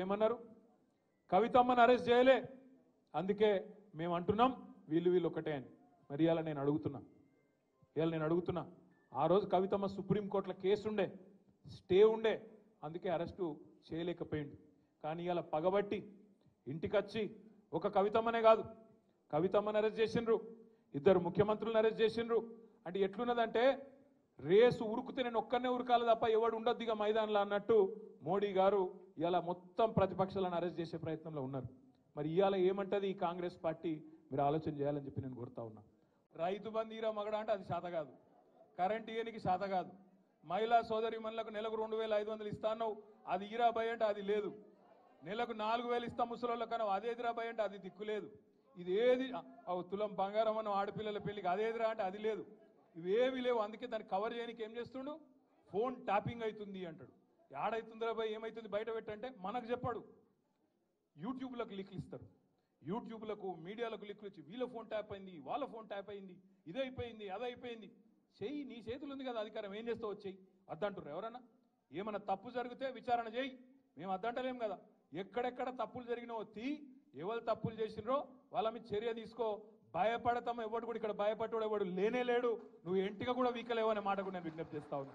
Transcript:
ఏమన్నారు? కవితమ్మని అరెస్ట్ చేయలే, అందుకే మేము అంటున్నాం వీళ్ళు ఒకటే అని. మరి ఇవాళ నేను అడుగుతున్నా ఆ రోజు కవితమ్మ సుప్రీంకోర్టులో కేసు ఉండే, స్టే ఉండే, అందుకే అరెస్టు చేయలేకపోయింది. కానీ ఇవాళ పగబట్టి ఇంటికొచ్చి ఒక కవితమ్మనే కాదు, కవితమ్మని అరెస్ట్ చేసిండ్రు, 2 ముఖ్యమంత్రులను అరెస్ట్ చేసిండ్రు. అంటే ఎట్లున్నదంటే రేసు ఉరుకుతే నేను ఒక్కనే ఉరకాలి తప్ప ఎవడు ఉండొద్దు ఇక మైదానంలో అన్నట్టు మోడీ గారు ఇవాళ మొత్తం ప్రతిపక్షాలను అరెస్ట్ చేసే ప్రయత్నంలో ఉన్నారు. మరి ఇవాళ ఏమంటది ఈ కాంగ్రెస్ పార్టీ? మీరు ఆలోచన చేయాలని చెప్పి నేను కోరుతా ఉన్నా. రైతు బంధీరా మగడా అంటే అది శాత కాదు, కరెంట్ ఇయనికి శాత కాదు, మహిళా సోదరి మనులకు నెలకు 2500 ఇస్తాను, అది ఈరా భయ అంటే అది లేదు, నెలకు 4000 ఇస్తాం ముసలోళ్ళ కన్నా అదేదిరా భయ అంటే అది దిక్కులేదు, ఇది ఏది తులం బంగారం అన్న ఆడపిల్లల పెళ్లికి అదేదిరా అంటే అది లేదు, ఇవేవి లేవు. అందుకే దాన్ని కవర్ చేయడానికి ఏం చేస్తుండు? ఫోన్ ట్యాపింగ్ అవుతుంది అంటాడు. ఏడైతుందిరా భయ ఏమైతుంది బయట పెట్టంటే మనకు చెప్పాడు. యూట్యూబ్లకు లింకులు ఇస్తారు, యూట్యూబ్లకు మీడియాలకు లింకులు ఇచ్చి వీళ్ళ ఫోన్ ట్యాప్ అయింది, వాళ్ళ ఫోన్ ట్యాప్ అయింది, ఇదైపోయింది అదైపోయింది. చెయ్యి, నీ చేతులు ఉంది కదా అధికారం, ఏం చేస్తావు వచ్చేయి. అద్దంటారు ఎవరన్నా? ఏమన్నా తప్పు జరిగితే విచారణ చేయి, మేము అద్దంటలేం కదా. ఎక్కడెక్కడ తప్పులు జరిగినో ఎవరు తప్పులు చేసినరో వాళ్ళ మీద చర్య తీసుకో. భయపడతాం, ఎవడు కూడా ఇక్కడ భయపడ్డాడు ఎవడు లేనే లేడు, నువ్వు ఎంటిగా కూడా వీకలేవు అనే మాట కూడా నేను విజ్ఞప్తి చేస్తా ఉన్నా.